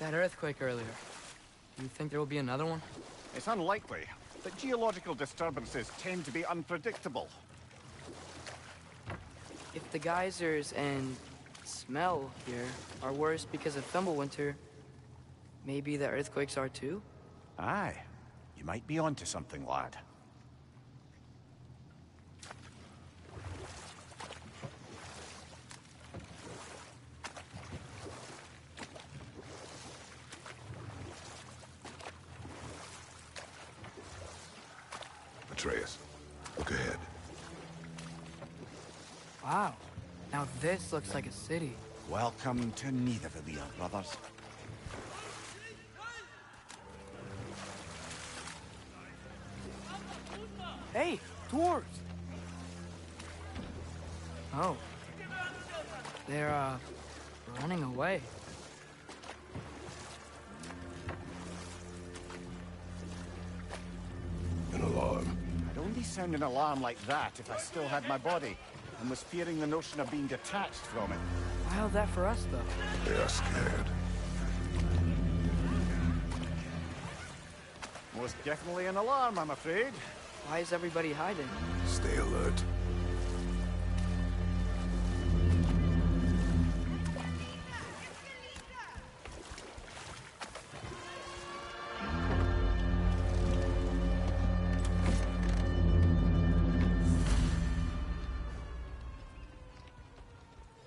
That earthquake earlier. Do you think there will be another one? It's unlikely, but geological disturbances tend to be unpredictable. If the geysers and smell here are worse because of Thimblewinter, maybe the earthquakes are too? Aye. You might be onto something, lad. Atreus, look ahead. Wow. Now this looks like a city. Welcome to Nidavellir, brothers. Hey, dwarves! Oh. They're, running away. An alarm. I'd only sound an alarm like that if I still had my body, and was fearing the notion of being detached from it. How's that for us, though? They are scared. Most definitely an alarm, I'm afraid. Why is everybody hiding? Stay alert.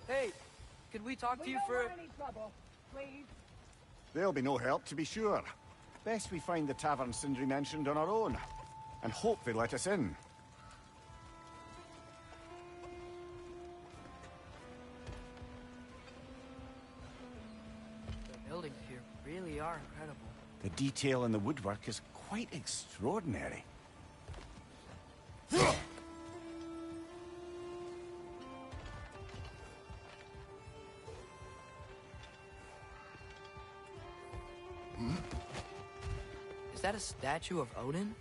Hey, could we talk to you for... any trouble, please. There'll be no help, to be sure. Best we find the tavern Sindri mentioned on our own, and hope they let us in. The buildings here really are incredible. The detail in the woodwork is quite extraordinary. Is that a statue of Odin?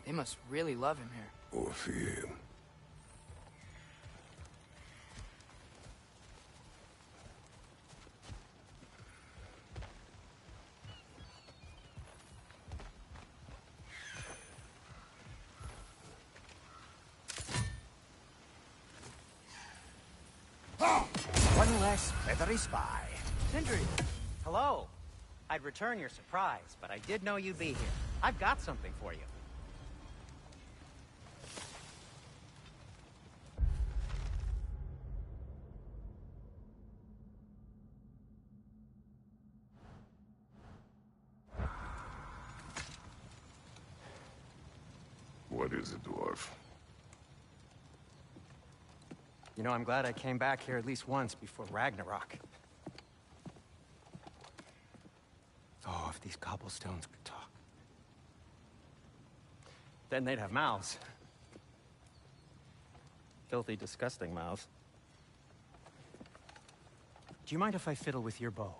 They must really love him here. Or fear him. One less feathery spy. Sindri! Hello. I'd return your surprise, but I did know you'd be here. I've got something for you. What is it, dwarf? You know, I'm glad I came back here at least once before Ragnarok. Oh, if these cobblestones could talk. Then they'd have mouths. Filthy, disgusting mouths. Do you mind if I fiddle with your bow?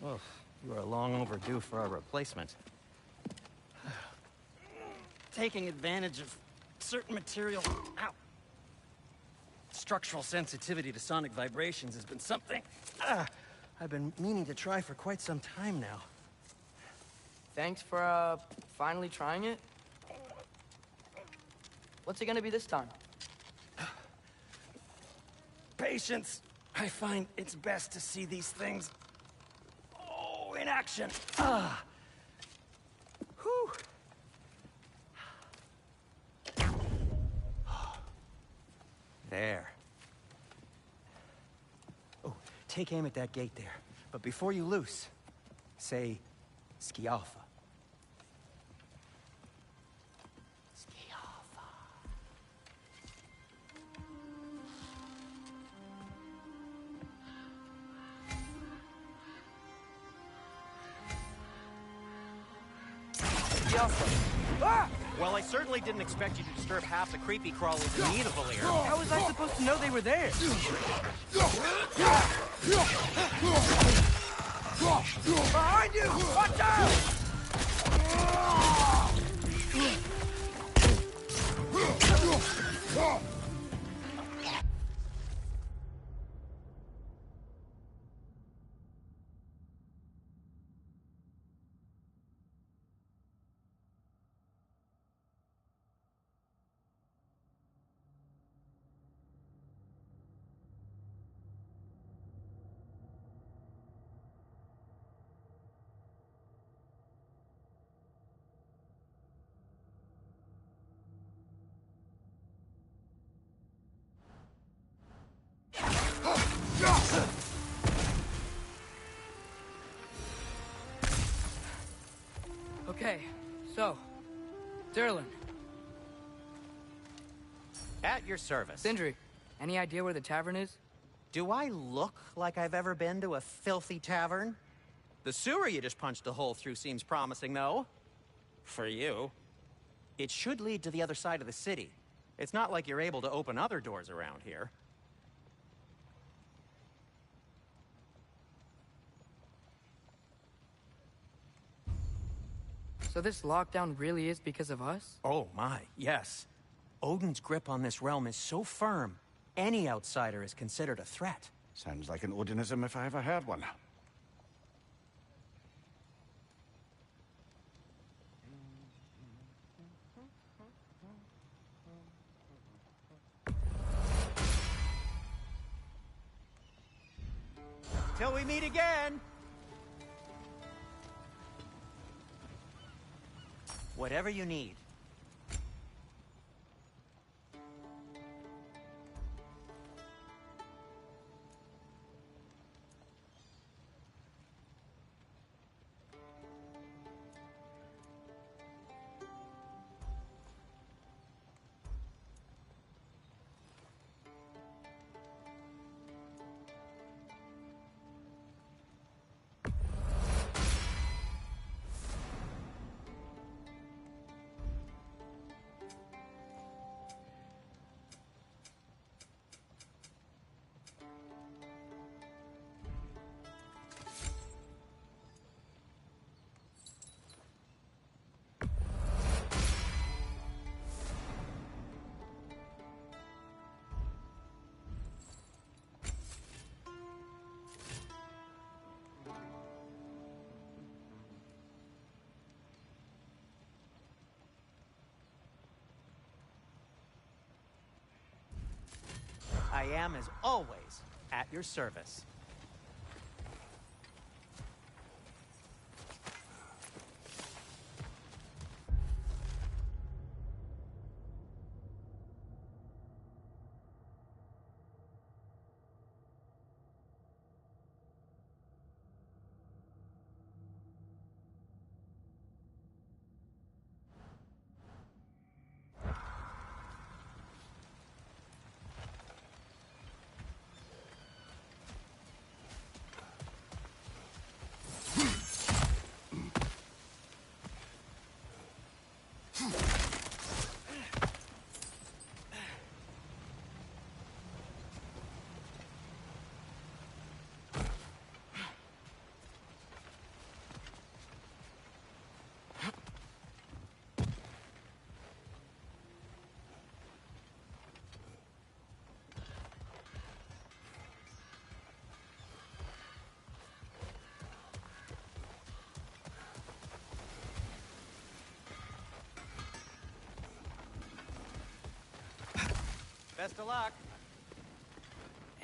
Oh, you are long overdue for a replacement. Taking advantage of certain material... Ow! Structural sensitivity to sonic vibrations has been something I've been meaning to try for quite some time now. Thanks for, finally trying it. What's it gonna be this time? Patience. I find it's best to see these things... Oh, in action. Whew. There. Oh, take aim at that gate there. But before you loose, say, Skialfa. Skialfa. Skialfa. Ah! Well, I certainly didn't expect you to disturb half the creepy crawlers in Nidavellir. How was I supposed to know they were there? Behind you! Watch out! So, Derlin, At your service. Sindri, any idea where the tavern is? Do I look like I've ever been to a filthy tavern? The sewer you just punched a hole through seems promising, though. For you. It should lead to the other side of the city. It's not like you're able to open other doors around here. So this lockdown really is because of us? Oh my, yes. Odin's grip on this realm is so firm, any outsider is considered a threat. Sounds like an Odinism if I ever heard one. Till we meet again! Whatever you need. I am, as always, at your service. Best of luck.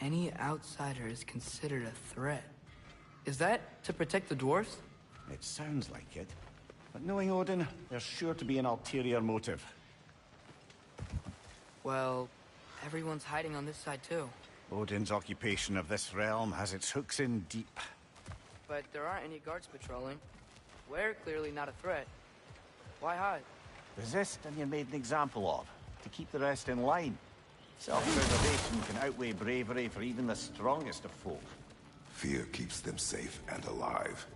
Any outsider is considered a threat. Is that to protect the dwarfs? It sounds like it. But knowing Odin, there's sure to be an ulterior motive. Well, everyone's hiding on this side too. Odin's occupation of this realm has its hooks in deep. But there aren't any guards patrolling. We're clearly not a threat. Why hide? Resist and you're made an example of, to keep the rest in line. Self-preservation can outweigh bravery for even the strongest of folk. Fear keeps them safe and alive.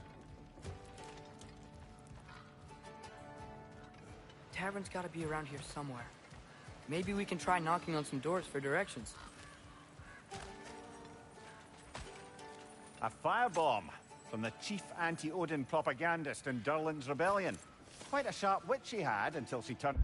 Tavern's gotta be around here somewhere. Maybe we can try knocking on some doors for directions. A firebomb from the chief anti-Odin propagandist in Durlin's rebellion. Quite a sharp wit she had until she turned...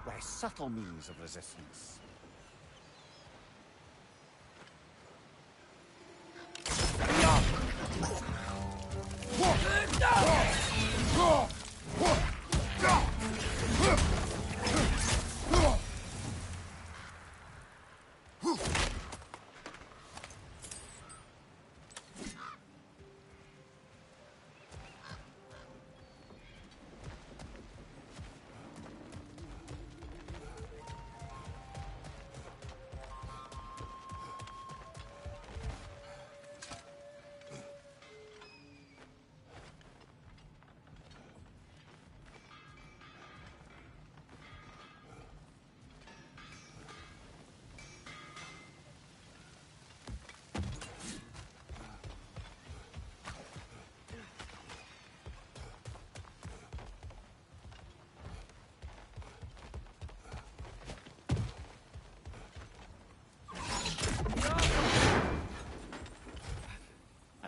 by subtle means of resistance.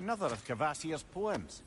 Another of Cavassier's poems.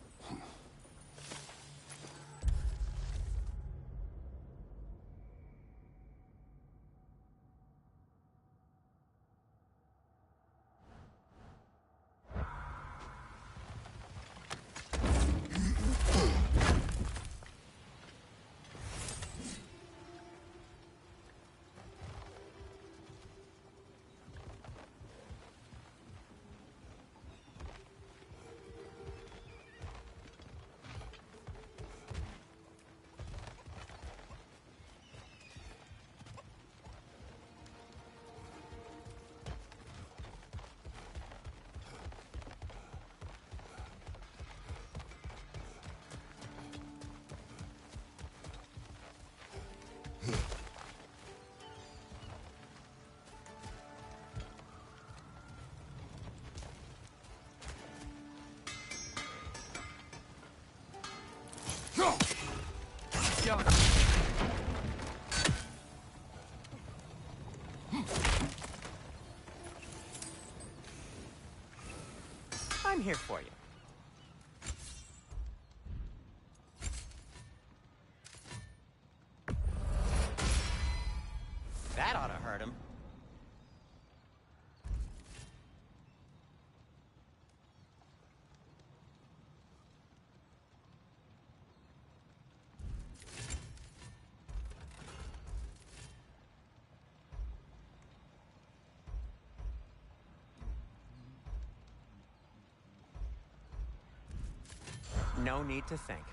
I'm here for you. That ought to hurt him. No need to thank me.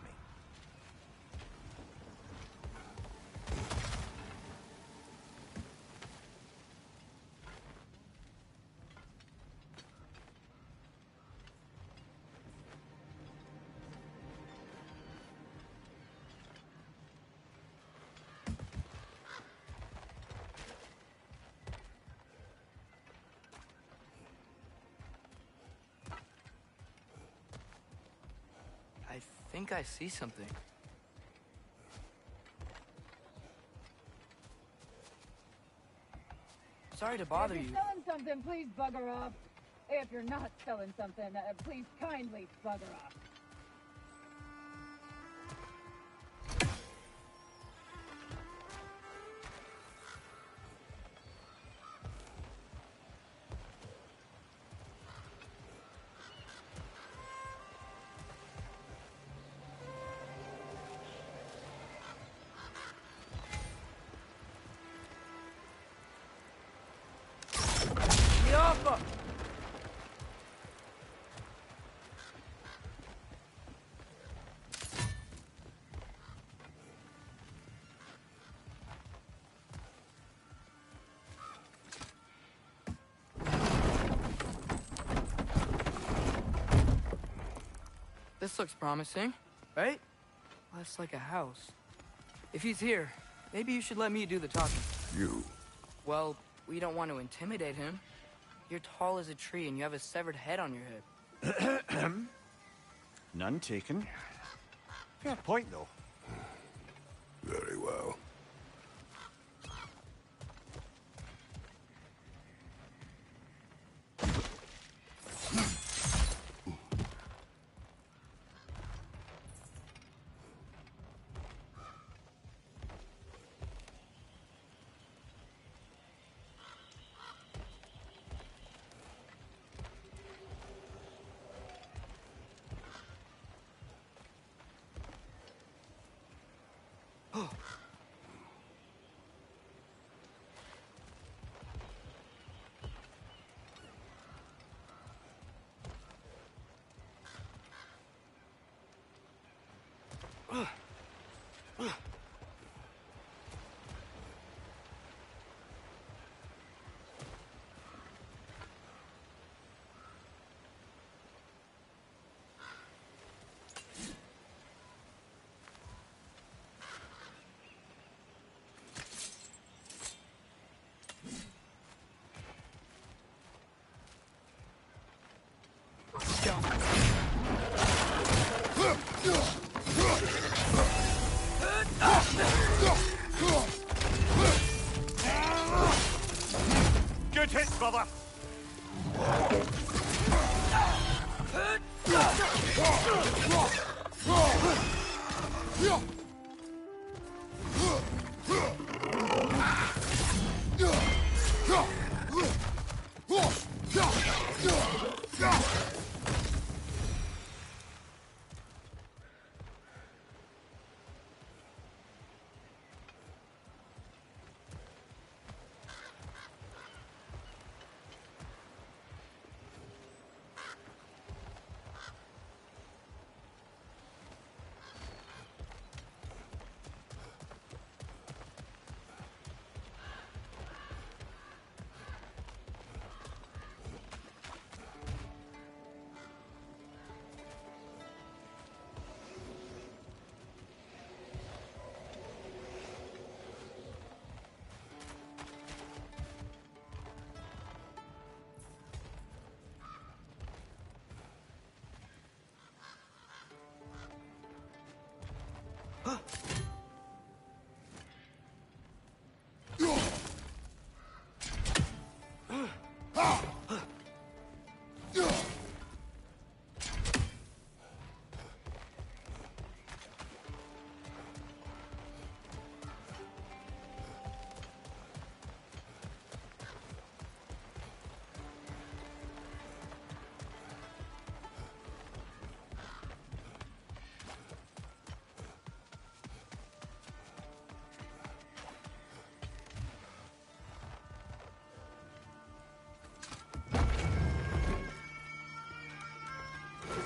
I think I see something. Sorry to bother If you. you're selling something, please bugger off. If you're not selling something, please kindly bugger off. This looks promising, right? Less like a house. If he's here, maybe you should let me do the talking. You. Well, we don't want to intimidate him. You're tall as a tree and you have a severed head on your head. None taken. Fair point, though. Very well. Good hit, brother!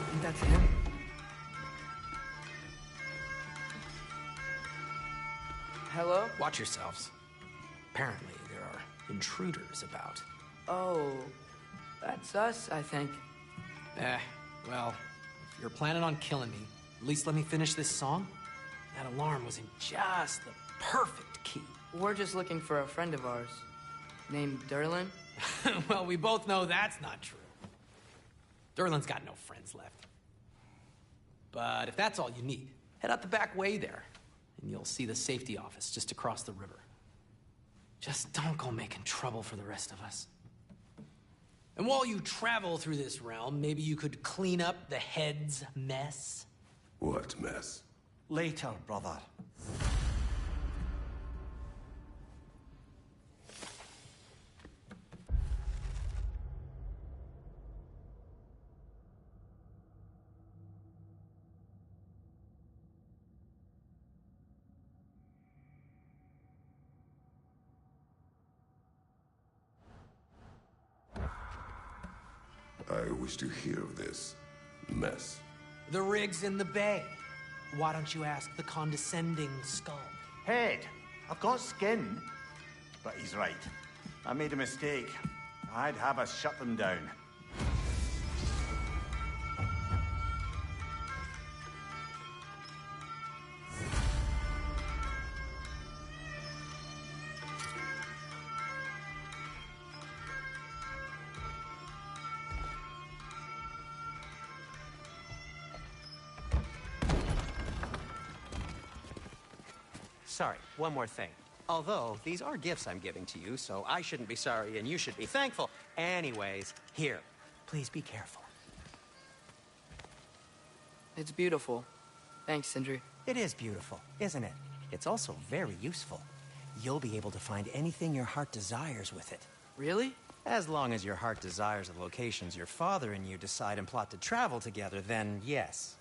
Think that's him? Hello? Watch yourselves. Apparently, there are intruders about. Oh, that's us, I think. Well, if you're planning on killing me, at least let me finish this song. That alarm was in just the perfect key. We're just looking for a friend of ours, named Derlin. Well, we both know that's not true. Derlin's got no friends left. But if that's all you need, head out the back way there, and you'll see the safety office just across the river. Just don't go making trouble for the rest of us. And while you travel through this realm, maybe you could clean up the head's mess? What mess? Later, brother. I wish to hear of this mess. The rig's in the bay. Why don't you ask the condescending skull? Head, I've got skin. But he's right. I made a mistake. I'd have us shut them down. Sorry, one more thing. Although, these are gifts I'm giving to you, so I shouldn't be sorry and you should be thankful. Anyways, here, please be careful. It's beautiful. Thanks, Sindri. It is beautiful, isn't it? It's also very useful. You'll be able to find anything your heart desires with it. Really? As long as your heart desires the locations your father and you decide and plot to travel together, then yes.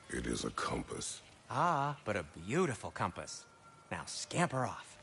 It is a compass. Ah, but a beautiful compass. Now scamper off.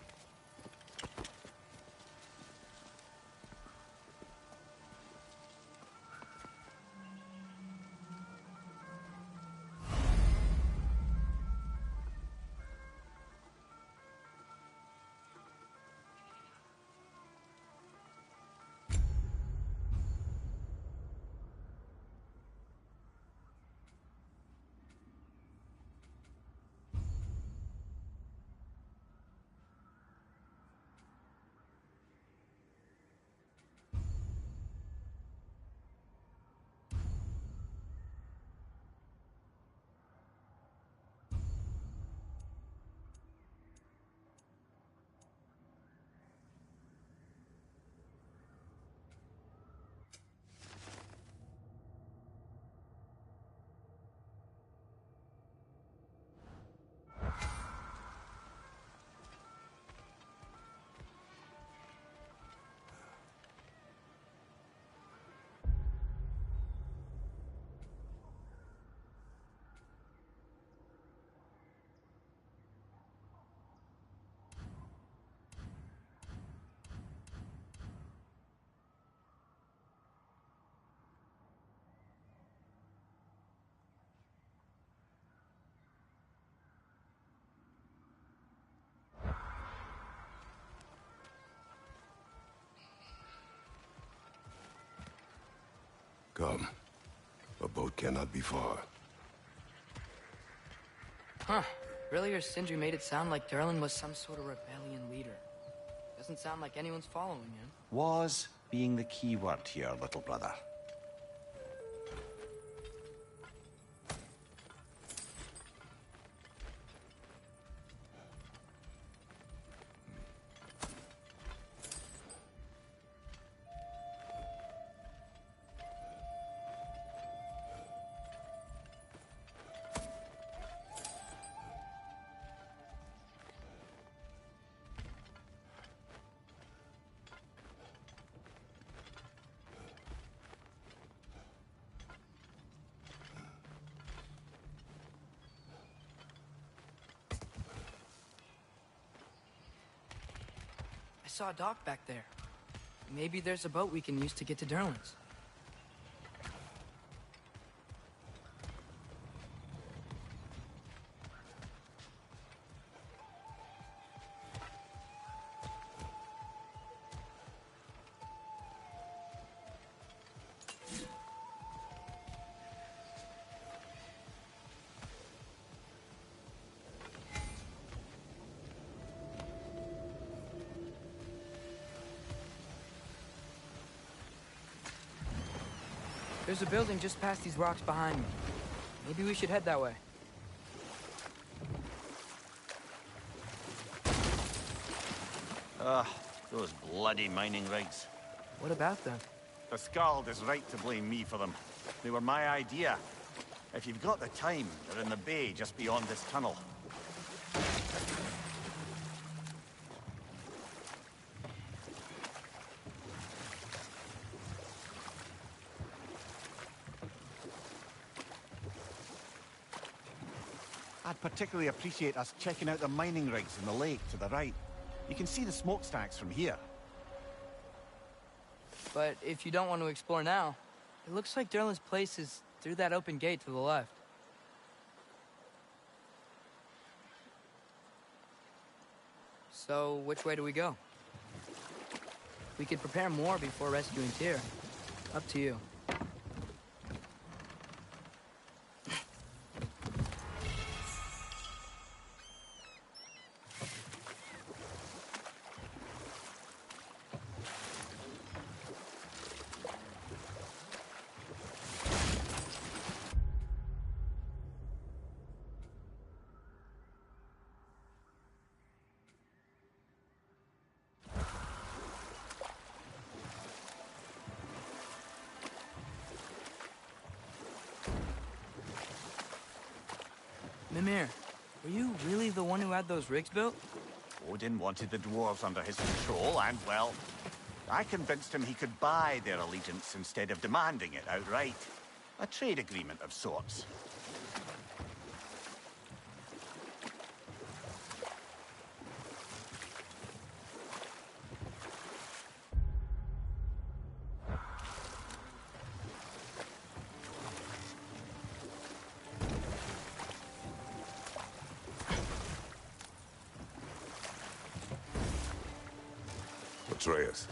Come. A boat cannot be far. Huh. Earlier, Sindri made it sound like Durlin was some sort of rebellion leader. Doesn't sound like anyone's following him. Was being the key word here, little brother. I saw a dock back there. Maybe there's a boat we can use to get to Durlin's. There's a building just past these rocks behind me. Maybe we should head that way. Those bloody mining rigs. What about them? The Skald is right to blame me for them. They were my idea. If you've got the time, they're in the bay just beyond this tunnel. I'd particularly appreciate us checking out the mining rigs in the lake to the right. You can see the smokestacks from here. But if you don't want to explore now, it looks like Durlin's place is through that open gate to the left. So, which way do we go? We could prepare more before rescuing Tyr. Up to you. Mimir, were you really the one who had those rigs built? Odin wanted the dwarves under his control, and, well, I convinced him he could buy their allegiance instead of demanding it outright. A trade agreement of sorts. Atreus,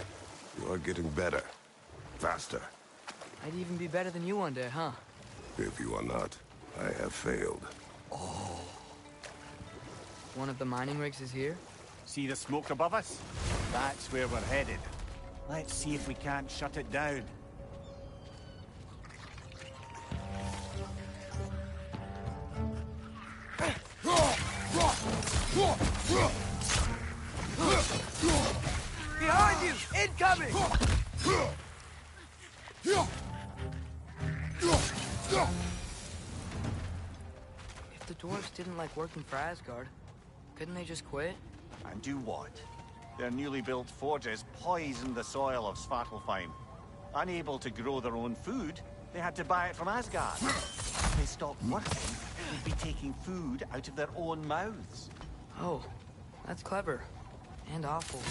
you are getting better. Faster. I'd even be better than you one day, huh? If you are not, I have failed. One of the mining rigs is here? See the smoke above us? That's where we're headed. Let's see if we can't shut it down. Behind you! Incoming! If the dwarves didn't like working for Asgard, couldn't they just quit? And do what? Their newly built forges poisoned the soil of Svartalfheim. Unable to grow their own food, they had to buy it from Asgard. If they stopped working, they'd be taking food out of their own mouths. Oh, that's clever. And awful.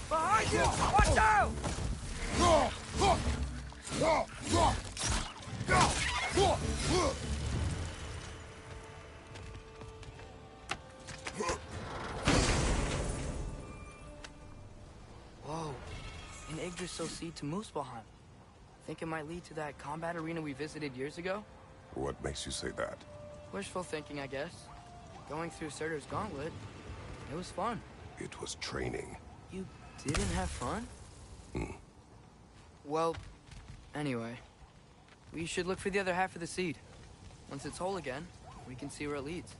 Behind you! Watch out! Whoa. An Yggdrasil seed to Muspelheim. Think it might lead to that combat arena we visited years ago? What makes you say that? Wishful thinking, I guess. Going through Surtur's gauntlet, it was fun. It was training. You didn't have fun? Hmm. Well, anyway. We should look for the other half of the seed. Once it's whole again, we can see where it leads.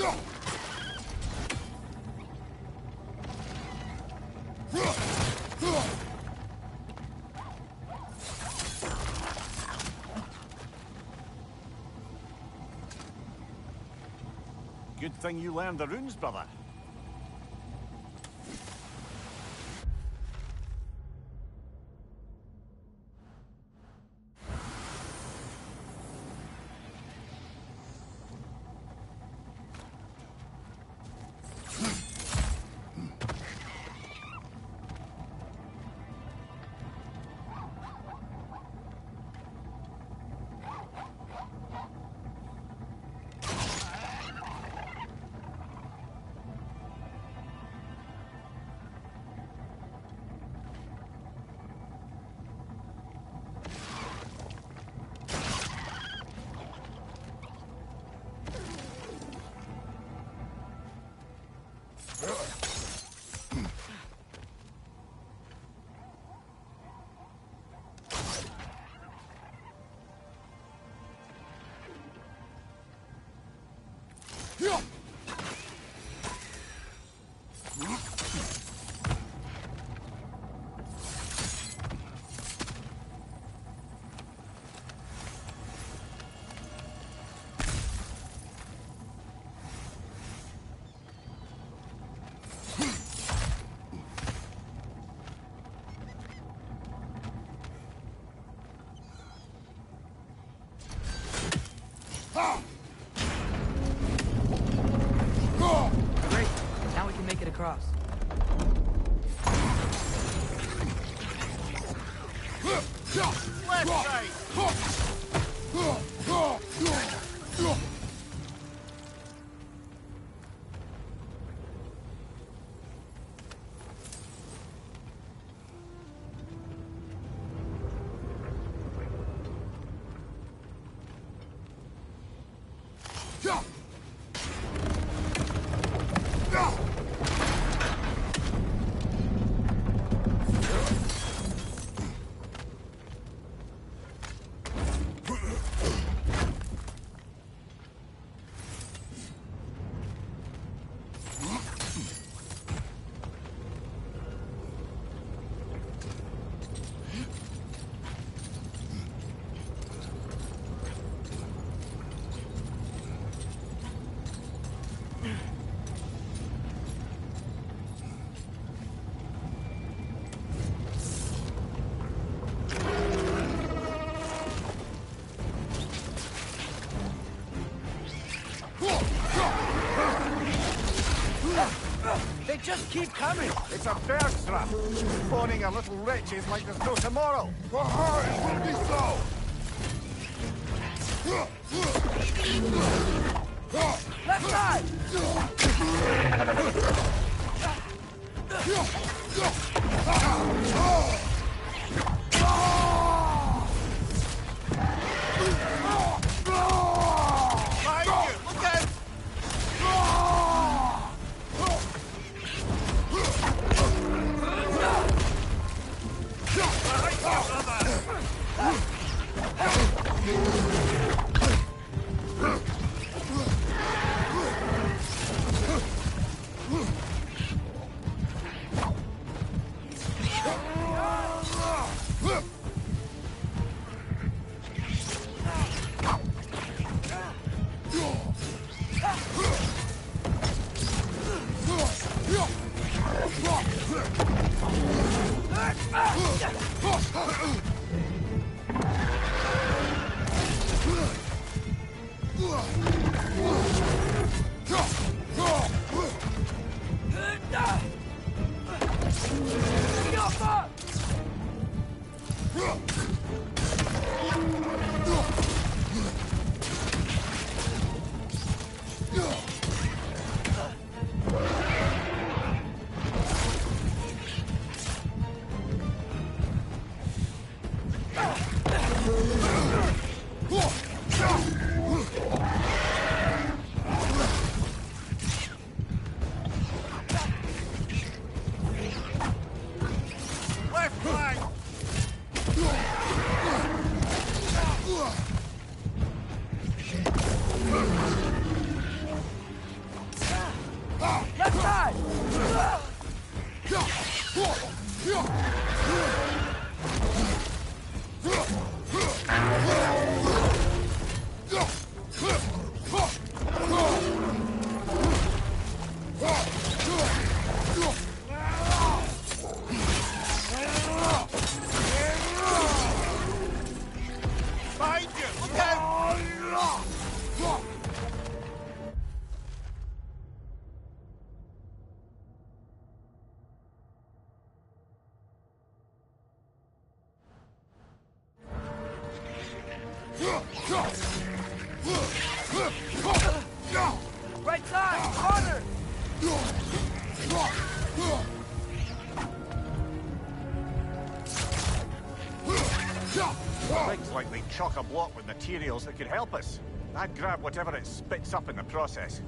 Good thing you learned the runes, brother. Great. Now we can make it across. Left side! They just keep coming! It's a bear trap! Spawning a little wretches like there's no tomorrow! The hurry will be slow! Left side! Behind you! Look out! Outside! Father! Things like they chock a block with materials that could help us. I'd grab whatever it spits up in the process.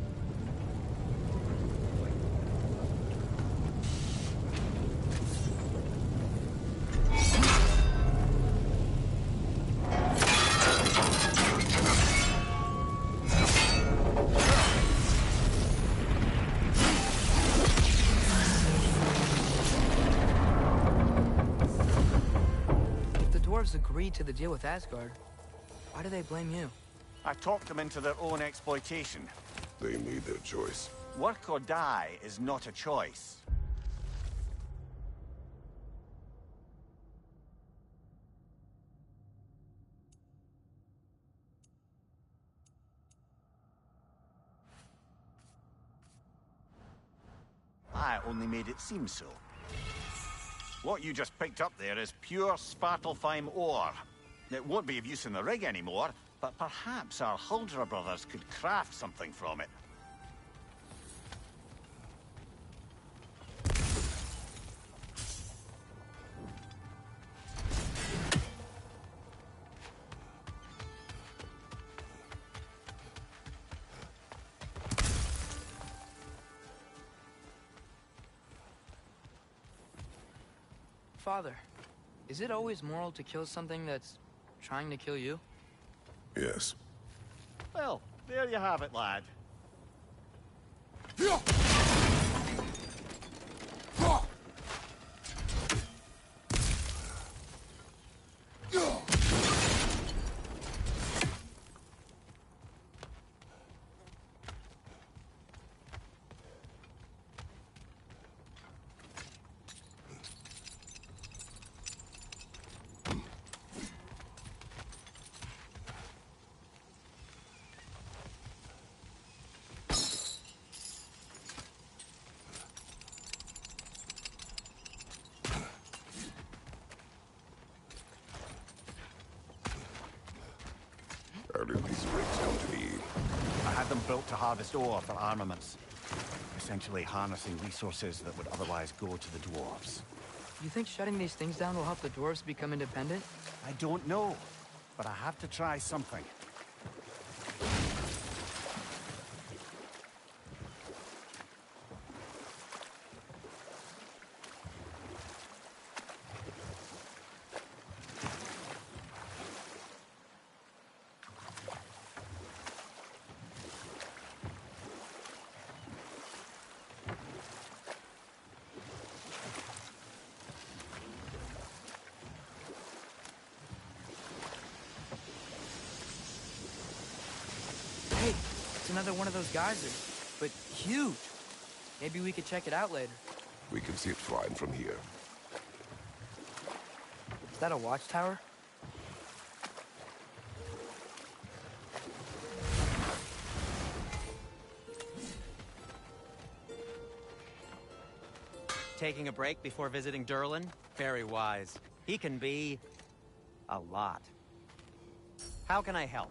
Agreed to the deal with Asgard. Why do they blame you? I talked them into their own exploitation. They made their choice. Work or die is not a choice. I only made it seem so. What you just picked up there is pure Svartalfheim ore. It won't be of use in the rig anymore, but perhaps our Huldra brothers could craft something from it. Father, is it always moral to kill something that's trying to kill you? Yes. Well, there you have it, lad. How did these rigs come to be? I had them built to harvest ore for armaments. Essentially harnessing resources that would otherwise go to the dwarves. You think shutting these things down will help the dwarves become independent? I don't know, but I have to try something. Hey, it's another one of those geysers, but huge. Maybe we could check it out later. We can see it flying from here. Is that a watchtower? Taking a break before visiting Durlin? Very wise. He can be... a lot. How can I help?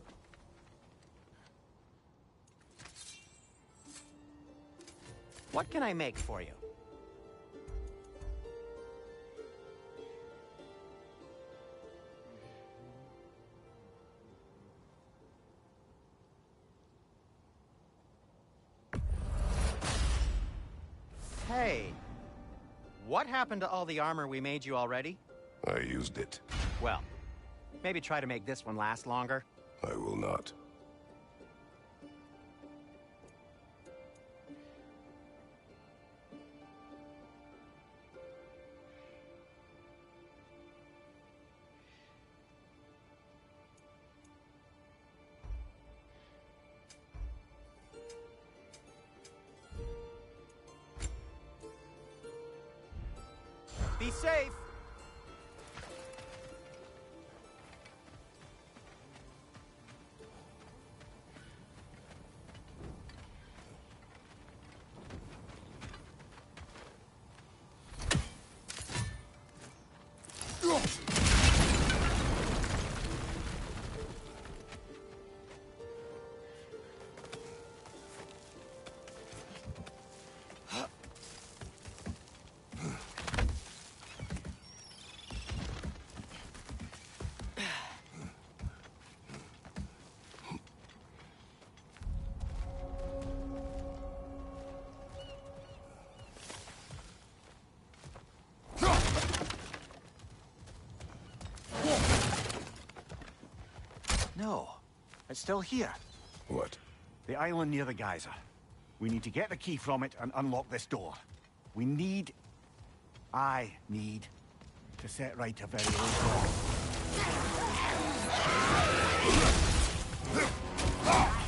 What can I make for you? Hey, what happened to all the armor we made you already? I used it. Well, maybe try to make this one last longer. I will not. Be safe! still here. What? The island near the geyser. We need to get the key from it and unlock this door. I need to set right a very old wrong.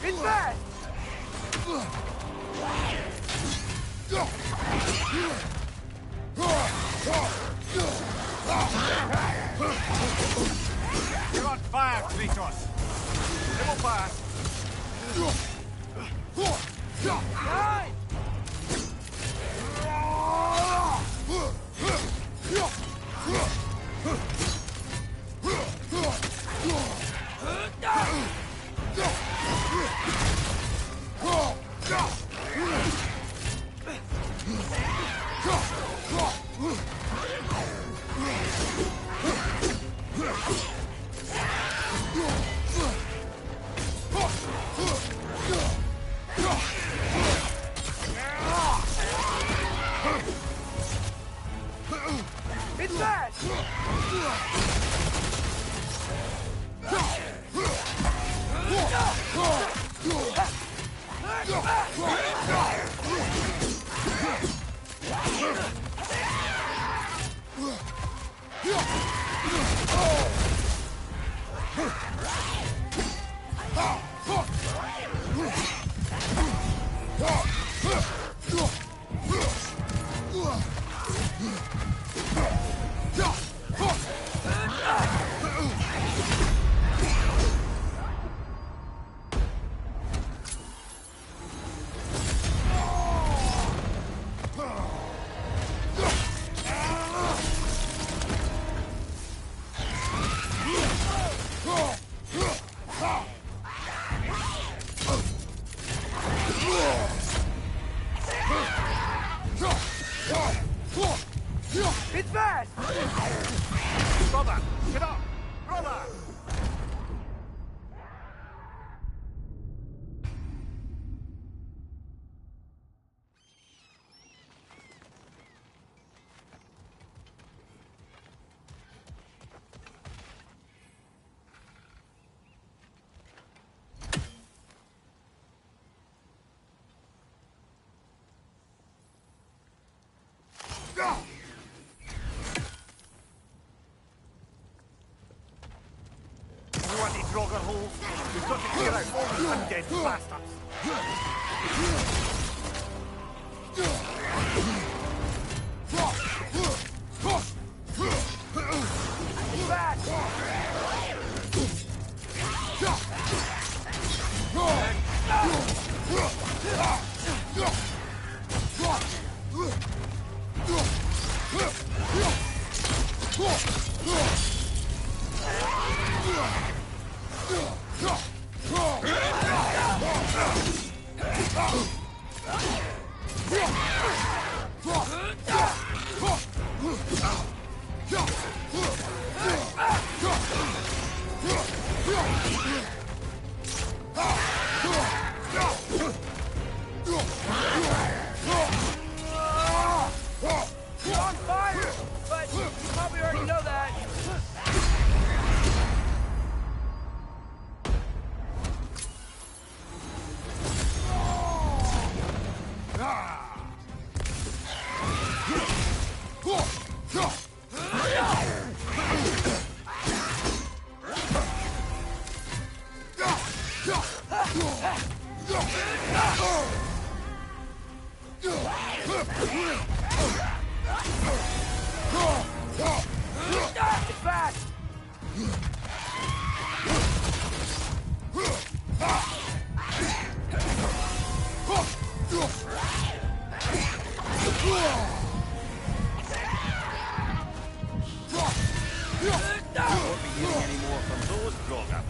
It's bad! You're on fire, Kratos! It will pass! Nine! It's bad! It's bad! Brother! Get up! Brother! Bloody Draugr holes! We've got to clear out all these undead bastards! It's bad! You're on fire! But you probably already know that. It's bad! Won't be getting any more from those Draugr.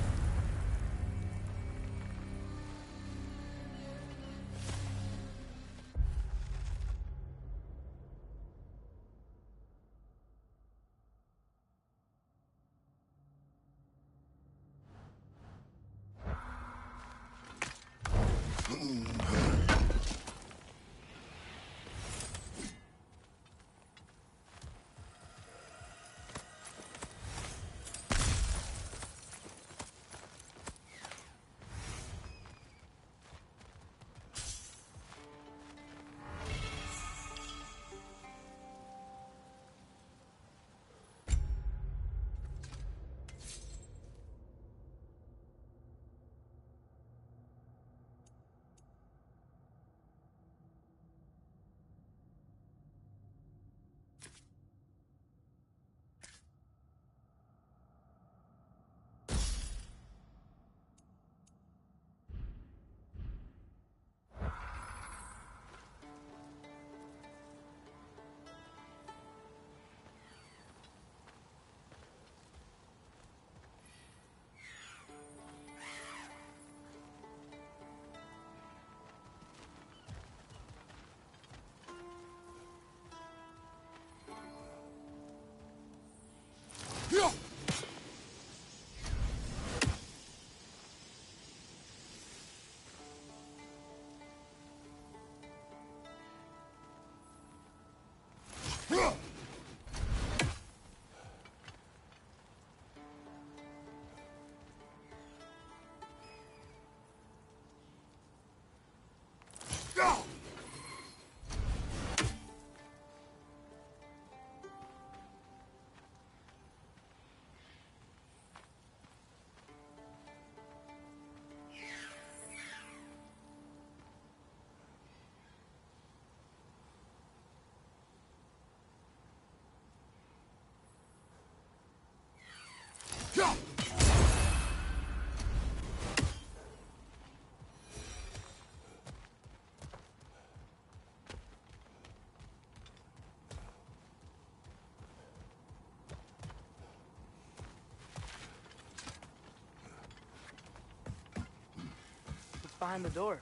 behind the door?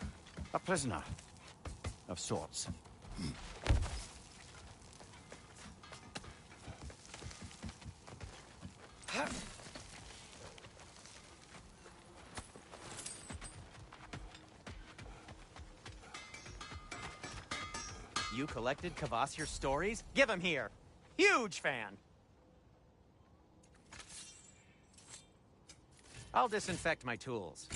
A prisoner. Of sorts. You collected Kvasir's stories? Give him here. Huge fan. I'll disinfect my tools.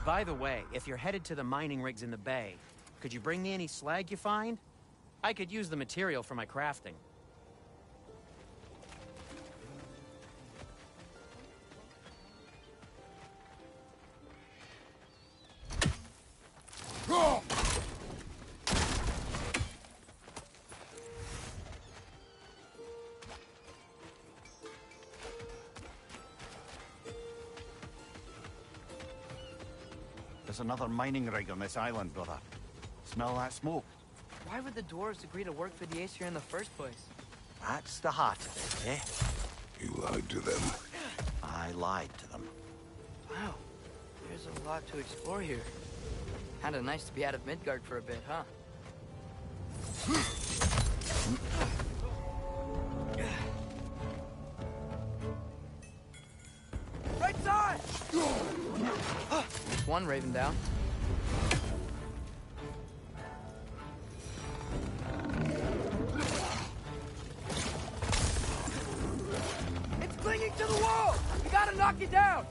By the way, if you're headed to the mining rigs in the bay, could you bring me any slag you find? I could use the material for my crafting. There's another mining rig on this island, brother. Smell that smoke? Why would the dwarves agree to work for the Aesir in the first place? That's the heart of it, eh? You lied to them. I lied to them. Wow, there's a lot to explore here. Kinda nice to be out of Midgard for a bit, huh? Right side! There's one Raven down. It's clinging to the wall! We gotta knock it down!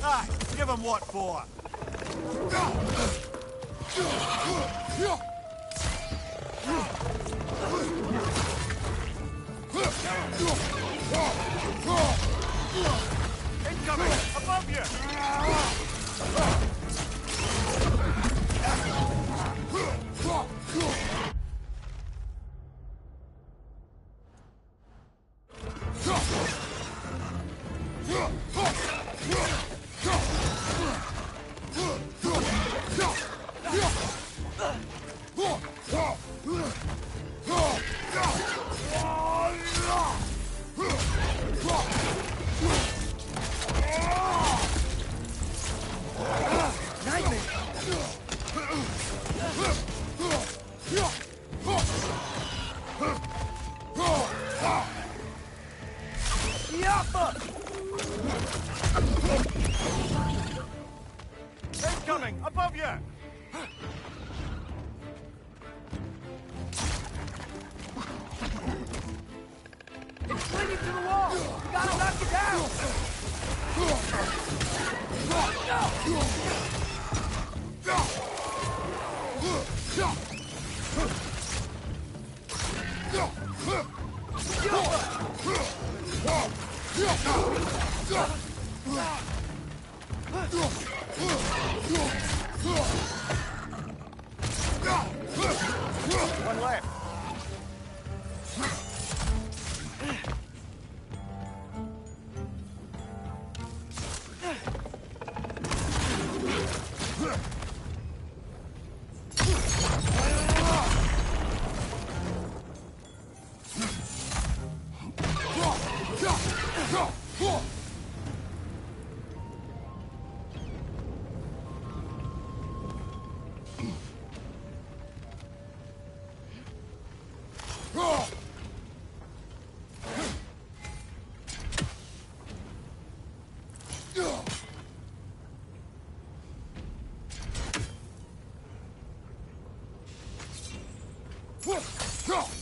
Aye, give him what for? Incoming! Above you! Incoming! Above you! It's clinging to the wall! We gotta knock it down! One left. Huh!